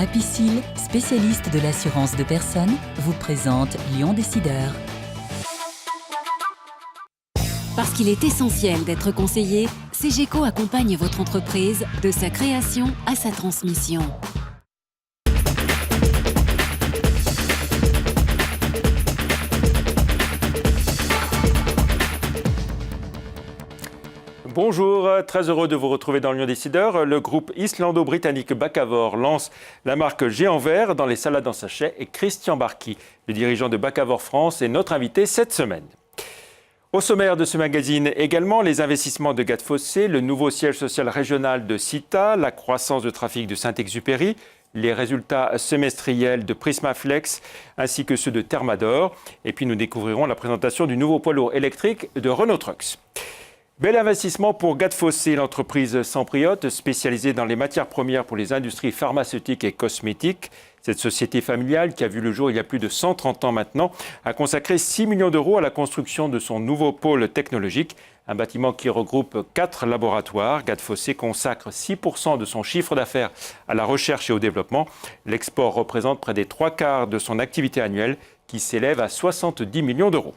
Apicil, spécialiste de l'assurance de personnes, vous présente Lyon Décideur. Parce qu'il est essentiel d'être conseillé, CGECO accompagne votre entreprise de sa création à sa transmission. Bonjour, très heureux de vous retrouver dans Lyon Décideur. Le groupe islando-britannique Bakkavor lance la marque Géant Vert dans les salades en sachet et Christian Barki, le dirigeant de Bakkavor France, est notre invité cette semaine. Au sommaire de ce magazine également, les investissements de Gatfossé, le nouveau siège social régional de Cita, la croissance de trafic de Saint-Exupéry, les résultats semestriels de Prismaflex ainsi que ceux de Thermador. Et puis nous découvrirons la présentation du nouveau poids lourd électrique de Renault Trucks. Bel investissement pour Gatfossé, l'entreprise Sampriote, spécialisée dans les matières premières pour les industries pharmaceutiques et cosmétiques. Cette société familiale, qui a vu le jour il y a plus de 130 ans maintenant, a consacré 6 millions d'euros à la construction de son nouveau pôle technologique, un bâtiment qui regroupe 4 laboratoires. Gatfossé consacre 6% de son chiffre d'affaires à la recherche et au développement. L'export représente près des 3/4 de son activité annuelle, qui s'élève à 70 millions d'euros.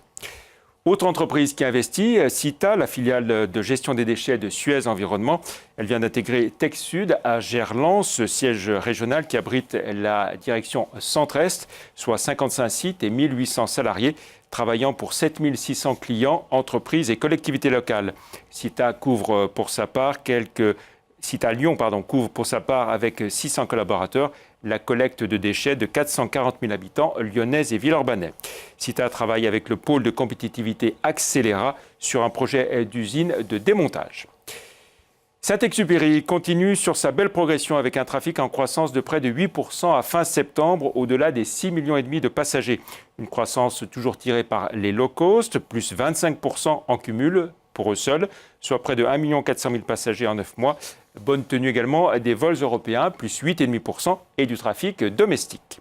Autre entreprise qui investit, Cita, la filiale de gestion des déchets de Suez Environnement. Elle vient d'intégrer TechSud à Gerland, ce siège régional qui abrite la direction Centre-Est, soit 55 sites et 1800 salariés, travaillant pour 7600 clients, entreprises et collectivités locales. Cita couvre pour sa part Cita Lyon couvre pour sa part avec 600 collaborateurs la collecte de déchets de 440 000 habitants lyonnais et villeurbanais. Cita travaille avec le pôle de compétitivité Accélera sur un projet d'usine de démontage. Saint-Exupéry continue sur sa belle progression avec un trafic en croissance de près de 8% à fin septembre, au-delà des 6,5 millions de passagers. Une croissance toujours tirée par les low cost, plus 25% en cumul pour eux seuls, soit près de 1 400 000 passagers en 9 mois. Bonne tenue également des vols européens, plus 8,5% et du trafic domestique.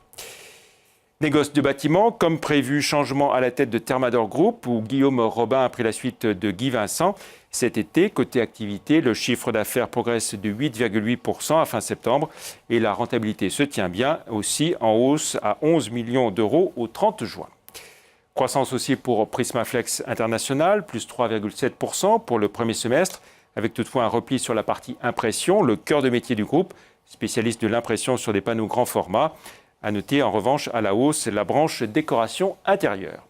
Négoce de bâtiment, comme prévu, changement à la tête de Thermador Group, où Guillaume Robin a pris la suite de Guy Vincent. Cet été, côté activité, le chiffre d'affaires progresse de 8,8% à fin septembre et la rentabilité se tient bien, aussi en hausse à 11 millions d'euros au 30 juin. Croissance aussi pour Prismaflex International, plus 3,7% pour le premier semestre, avec toutefois un repli sur la partie impression, le cœur de métier du groupe, spécialiste de l'impression sur des panneaux grand format. À noter en revanche à la hausse la branche décoration intérieure.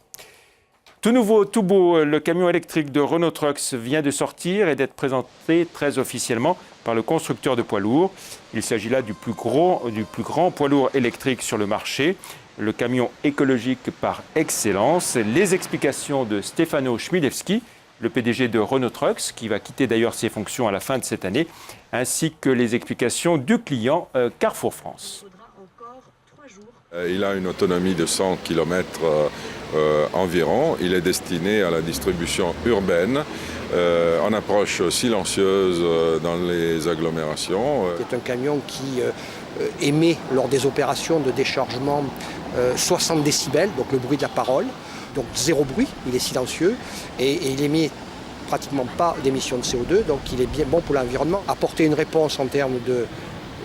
Tout nouveau, tout beau, le camion électrique de Renault Trucks vient de sortir et d'être présenté très officiellement par le constructeur de poids lourds. Il s'agit là du plus grand poids lourd électrique sur le marché. Le camion écologique par excellence. Les explications de Stefano Schmidewski, le PDG de Renault Trucks, qui va quitter d'ailleurs ses fonctions à la fin de cette année, ainsi que les explications du client Carrefour France. Il a une autonomie de 100 km environ. Il est destiné à la distribution urbaine, en approche silencieuse dans les agglomérations. C'est un camion qui émet lors des opérations de déchargement 60 décibels, donc le bruit de la parole. Donc zéro bruit, il est silencieux et il émet pratiquement pas d'émissions de CO2, donc il est bien bon pour l'environnement. Apporter une réponse en termes de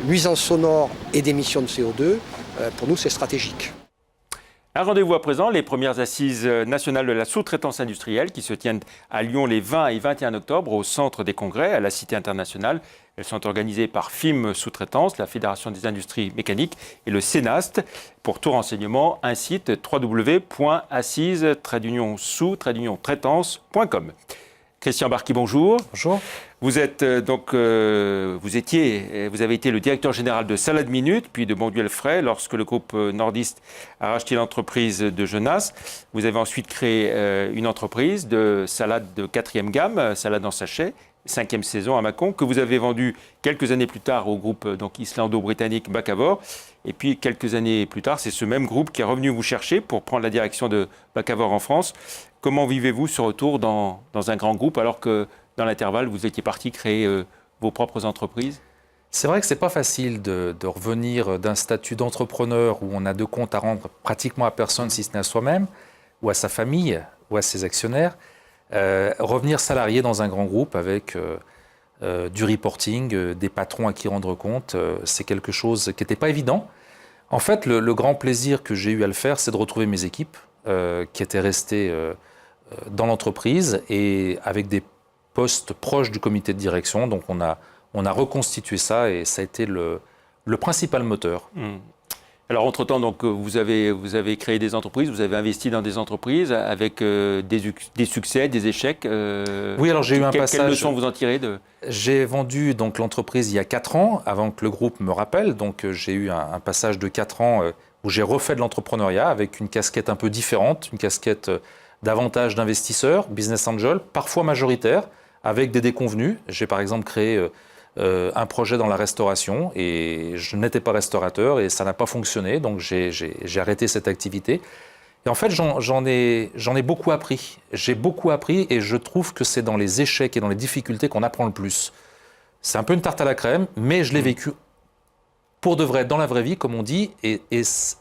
nuisances sonores et d'émissions de CO2, pour nous c'est stratégique. Un rendez-vous à présent, les premières assises nationales de la sous-traitance industrielle qui se tiennent à Lyon les 20 et 21 octobre au centre des congrès à la Cité internationale. Elles sont organisées par FIM Sous-traitance, la Fédération des industries mécaniques et le Cénast. Pour tout renseignement, un site www.assise-sous-traitance.com. Christian Barki, bonjour. Bonjour. Vous êtes vous avez été le directeur général de Salade Minute, puis de Bonduelle Frais, lorsque le groupe nordiste a racheté l'entreprise de Genasse. Vous avez ensuite créé une entreprise de salade de 4e gamme, salade en sachet, 5e saison à Mâcon, que vous avez vendue quelques années plus tard au groupe islando-britannique Bakkavor. Et puis quelques années plus tard, c'est ce même groupe qui est revenu vous chercher pour prendre la direction de Bakkavor en France. Comment vivez-vous ce retour dans un grand groupe alors que dans l'intervalle, vous étiez parti créer vos propres entreprises? C'est vrai que ce n'est pas facile de revenir d'un statut d'entrepreneur où on a de comptes à rendre pratiquement à personne si ce n'est à soi-même, ou à sa famille, ou à ses actionnaires. Revenir salarié dans un grand groupe avec du reporting, des patrons à qui rendre compte. C'est quelque chose qui n'était pas évident. En fait, le grand plaisir que j'ai eu à le faire, c'est de retrouver mes équipes qui étaient restées dans l'entreprise et avec des postes proches du comité de direction. Donc on a reconstitué ça et ça a été le principal moteur. Alors, entre-temps, donc, vous avez créé des entreprises, vous avez investi dans des entreprises avec des succès, des échecs. Oui, alors j'ai eu un passage... Quelles leçons vous en tirez J'ai vendu donc l'entreprise il y a 4 ans, avant que le groupe me rappelle. Donc j'ai eu un passage de 4 ans où j'ai refait de l'entrepreneuriat avec une casquette un peu différente, une casquette davantage d'investisseurs, business angel, parfois majoritaire, avec des déconvenus. J'ai par exemple créé... un projet dans la restauration et je n'étais pas restaurateur et ça n'a pas fonctionné, donc j'ai arrêté cette activité. Et en fait, j'en ai beaucoup appris. J'ai beaucoup appris et je trouve que c'est dans les échecs et dans les difficultés qu'on apprend le plus. C'est un peu une tarte à la crème, mais je l'ai vécu pour de vrai, dans la vraie vie, comme on dit, et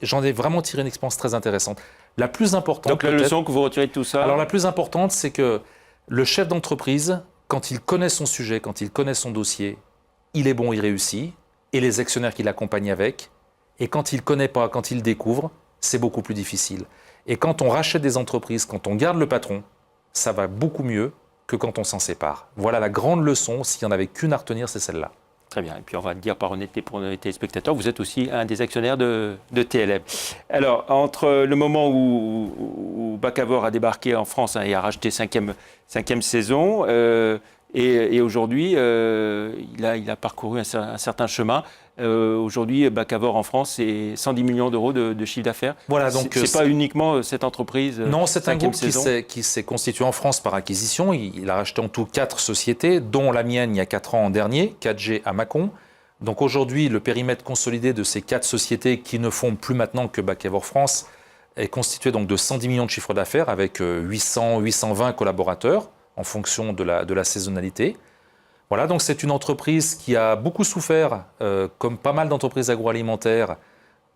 j'en ai vraiment tiré une expérience très intéressante. La plus importante... Donc la leçon que vous retirez de tout ça... Alors la plus importante, c'est que le chef d'entreprise, quand il connaît son sujet, quand il connaît son dossier, il est bon, il réussit, et les actionnaires qui l'accompagnent avec. Et quand il ne connaît pas, quand il découvre, c'est beaucoup plus difficile. Et quand on rachète des entreprises, quand on garde le patron, ça va beaucoup mieux que quand on s'en sépare. Voilà la grande leçon, s'il n'y en avait qu'une à retenir, c'est celle-là. Très bien. Et puis on va le dire par honnêteté pour nos téléspectateurs, vous êtes aussi un des actionnaires de TLM. Alors, entre le moment où Bakkavor a débarqué en France et a racheté cinquième saison, et aujourd'hui, il a parcouru un certain chemin. Aujourd'hui, Bakkavor en France, c'est 110 millions d'euros de chiffre d'affaires. Voilà, donc c'est pas uniquement cette entreprise. Non, c'est un groupe qui s'est constitué en France par acquisition. Il a racheté en tout 4 sociétés, dont la mienne il y a 4 ans en dernier, 4G à Mâcon. Donc aujourd'hui, le périmètre consolidé de ces 4 sociétés qui ne font plus maintenant que Bakkavor France est constitué donc de 110 millions de chiffre d'affaires avec 820 collaborateurs en fonction de la saisonnalité. Voilà, donc c'est une entreprise qui a beaucoup souffert, comme pas mal d'entreprises agroalimentaires,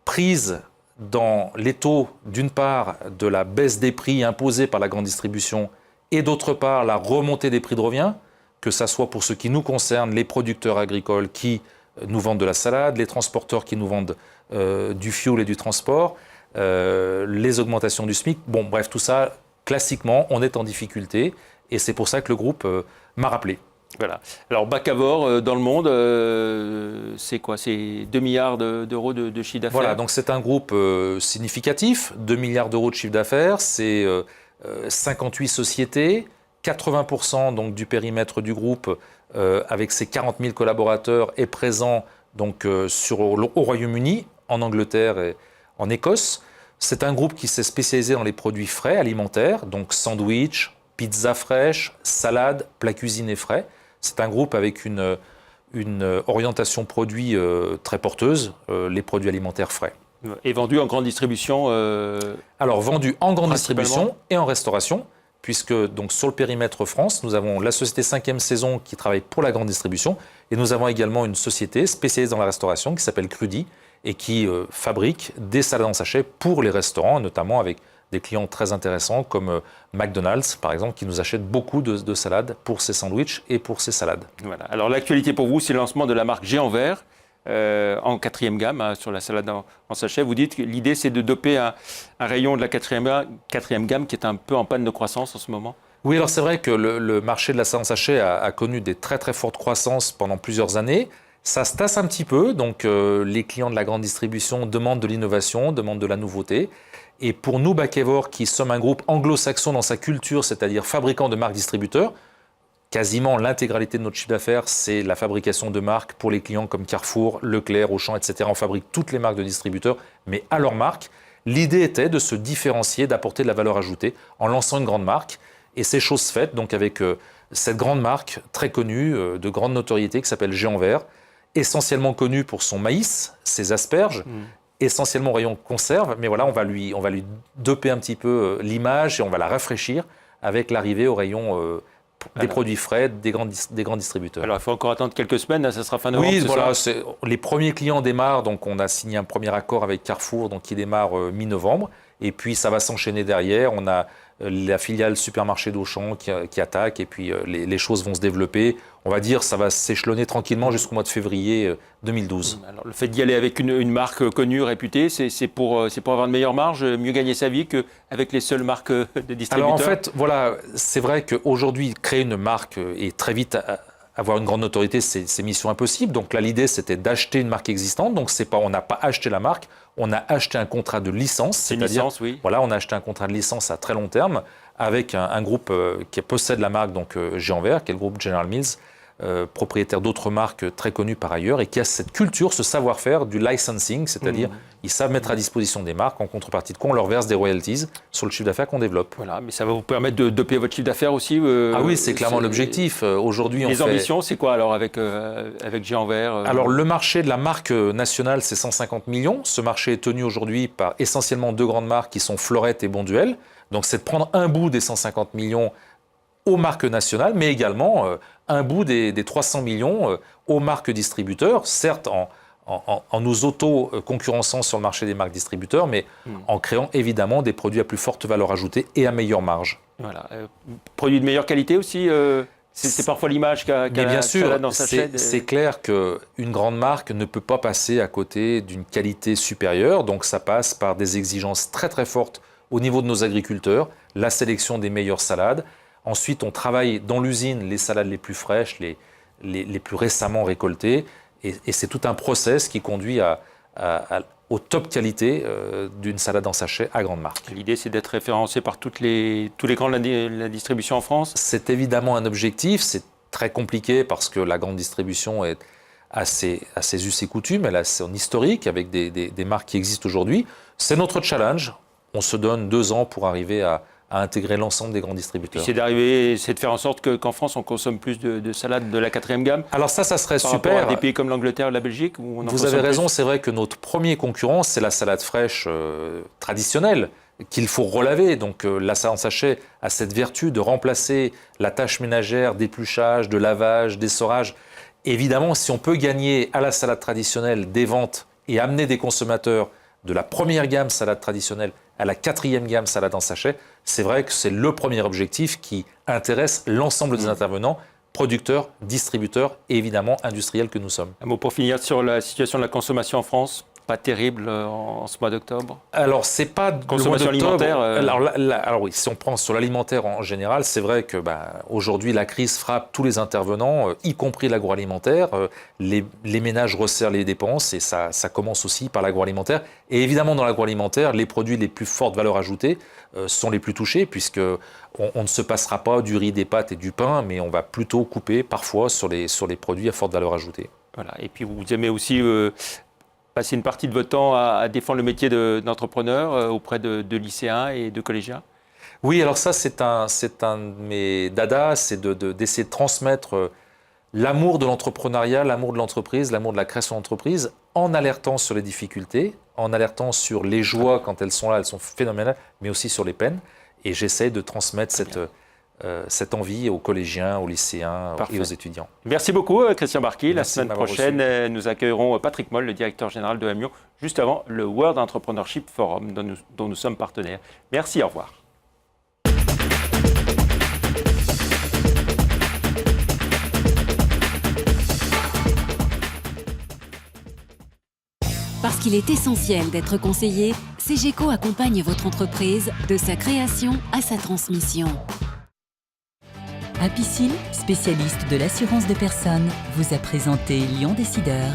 prises dans l'étau, d'une part, de la baisse des prix imposée par la grande distribution, et d'autre part, la remontée des prix de revient, que ce soit pour ce qui nous concerne, les producteurs agricoles qui nous vendent de la salade, les transporteurs qui nous vendent du fioul et du transport, les augmentations du SMIC. Bon, bref, tout ça, classiquement, on est en difficulté. Et c'est pour ça que le groupe m'a rappelé. Voilà. Alors Bakkavor, dans le monde, c'est quoi? C'est 2 milliards d'euros de chiffre d'affaires. Voilà, donc c'est un groupe significatif, 2 milliards d'euros de chiffre d'affaires, c'est 58 sociétés, 80% donc, du périmètre du groupe, avec ses 40 000 collaborateurs, est présent donc, au Royaume-Uni, en Angleterre et en Écosse. C'est un groupe qui s'est spécialisé dans les produits frais alimentaires, donc sandwich, pizza fraîche, salade, plats cuisinés frais. C'est un groupe avec une orientation produit très porteuse, les produits alimentaires frais. Et vendu en grande distribution Alors, vendu en grande distribution et en restauration, puisque donc, sur le périmètre France, nous avons la société 5e saison qui travaille pour la grande distribution, et nous avons également une société spécialisée dans la restauration qui s'appelle Crudi, et qui fabrique des salades en sachet pour les restaurants, notamment avec des clients très intéressants comme McDonald's, par exemple, qui nous achète beaucoup de salades pour ses sandwichs et pour ses salades. Voilà. Alors l'actualité pour vous, c'est le lancement de la marque Géant Vert en 4e gamme, sur la salade en sachet. Vous dites que l'idée, c'est de doper un rayon de la 4e gamme qui est un peu en panne de croissance en ce moment. Oui, alors c'est vrai que le marché de la salade en sachet a connu des très très fortes croissances pendant plusieurs années. Ça se tasse un petit peu, donc les clients de la grande distribution demandent de l'innovation, demandent de la nouveauté. Et pour nous, Bakkavor, qui sommes un groupe anglo-saxon dans sa culture, c'est-à-dire fabricant de marques distributeurs, quasiment l'intégralité de notre chiffre d'affaires, c'est la fabrication de marques pour les clients comme Carrefour, Leclerc, Auchan, etc. On fabrique toutes les marques de distributeurs, mais à leur marque. L'idée était de se différencier, d'apporter de la valeur ajoutée en lançant une grande marque. Et c'est chose faite, donc avec cette grande marque très connue, de grande notoriété, qui s'appelle Géant Vert, essentiellement connue pour son maïs, ses asperges, essentiellement rayon conserve, mais voilà, on va lui doper un petit peu l'image et on va la rafraîchir avec l'arrivée au rayon des produits frais des grands distributeurs. Alors il faut encore attendre quelques semaines, ça sera fin novembre. Oui, voilà, les premiers clients démarrent, donc on a signé un premier accord avec Carrefour, donc qui démarre mi-novembre, et puis ça va s'enchaîner derrière. On a la filiale supermarché d'Auchan qui attaque, et puis les choses vont se développer. On va dire ça va s'échelonner tranquillement jusqu'au mois de février 2012. Alors, le fait d'y aller avec une marque connue, réputée, c'est pour avoir une meilleure marge, mieux gagner sa vie qu'avec les seules marques de distributeurs? Alors en fait, voilà, c'est vrai qu'aujourd'hui, créer une marque et très vite avoir une grande notoriété, c'est mission impossible. Donc là, l'idée, c'était d'acheter une marque existante. Donc on n'a pas acheté la marque, on a acheté un contrat de licence. C'est-à-dire, licence, oui. Voilà, on a acheté un contrat de licence à très long terme avec un groupe qui possède la marque, donc Géant Vert, qui est le groupe General Mills, propriétaire d'autres marques très connues par ailleurs, et qui a cette culture, ce savoir-faire du licensing, c'est-à-dire ils savent mettre à disposition des marques, en contrepartie de quoi on leur verse des royalties sur le chiffre d'affaires qu'on développe. Voilà, mais ça va vous permettre de payer votre chiffre d'affaires aussi. Ah oui, c'est clairement l'objectif. Aujourd'hui, les ambitions, c'est quoi alors avec Géant Vert Alors le marché de la marque nationale, c'est 150 millions. Ce marché est tenu aujourd'hui par essentiellement deux grandes marques qui sont Florette et Bonduelle. Donc c'est de prendre un bout des 150 millions aux marques nationales, mais également un bout des 300 millions aux marques distributeurs, certes en nous auto-concurrençant sur le marché des marques distributeurs, mais en créant évidemment des produits à plus forte valeur ajoutée et à meilleure marge. Voilà. Produits de meilleure qualité aussi c'est parfois l'image qu'a bien sûr, dans sa chaîne. C'est clair qu'une grande marque ne peut pas passer à côté d'une qualité supérieure, donc ça passe par des exigences très très fortes au niveau de nos agriculteurs, la sélection des meilleures salades. Ensuite, on travaille dans l'usine les salades les plus fraîches, les plus récemment récoltées. Et c'est tout un process qui conduit au top qualité d'une salade en sachet à grande marque. L'idée, c'est d'être référencé par tous les grands de la distribution en France? C'est évidemment un objectif. C'est très compliqué parce que la grande distribution a ses us et coutumes. Elle a son historique avec des marques qui existent aujourd'hui. C'est notre challenge. On se donne 2 ans pour arriver à intégrer l'ensemble des grands distributeurs. C'est de faire en sorte qu'en France, on consomme plus de salades de la 4e gamme. Alors ça serait par super. Rapport à des pays comme l'Angleterre ou la Belgique où on en Vous avez raison, plus. c'est vrai que notre premier concurrent, c'est la salade fraîche traditionnelle, qu'il faut relaver. Donc la salade en sachet a cette vertu de remplacer la tâche ménagère d'épluchage, de lavage, d'essorage. Évidemment, si on peut gagner à la salade traditionnelle des ventes et amener des consommateurs de la première gamme salade traditionnelle à la 4e gamme salade en sachet, c'est vrai que c'est le premier objectif qui intéresse l'ensemble des intervenants, producteurs, distributeurs et évidemment industriels que nous sommes. Un mot pour finir sur la situation de la consommation en France. Pas terrible en ce mois d'octobre? Alors, c'est pas consommation alimentaire. Alors oui, si on prend sur l'alimentaire en général, c'est vrai que aujourd'hui la crise frappe tous les intervenants, y compris l'agroalimentaire. Les ménages resserrent les dépenses et ça commence aussi par l'agroalimentaire. Et évidemment, dans l'agroalimentaire, les produits les plus fortes valeurs ajoutées sont les plus touchés puisque on ne se passera pas du riz, des pâtes et du pain, mais on va plutôt couper parfois sur les produits à forte valeur ajoutée. Voilà. Et puis vous aimez aussi passer une partie de votre temps à défendre le métier d'entrepreneur auprès de lycéens et de collégiens? Oui, alors ça, c'est un de mes dadas, c'est d'essayer de transmettre l'amour de l'entrepreneuriat, l'amour de l'entreprise, l'amour de la création d'entreprise, en alertant sur les difficultés, en alertant sur les joies quand elles sont là, elles sont phénoménales, mais aussi sur les peines. Et j'essaie de transmettre cette envie aux collégiens, aux lycéens et aux étudiants. Merci beaucoup Christian Barky. La semaine prochaine, reçu. nous accueillerons Patrick Moll, le directeur général de Amiot, juste avant le World Entrepreneurship Forum dont nous sommes partenaires. Merci, au revoir. Parce qu'il est essentiel d'être conseillé, CGECO accompagne votre entreprise de sa création à sa transmission. Apicil, spécialiste de l'assurance de personnes, vous a présenté Lyon Décideur.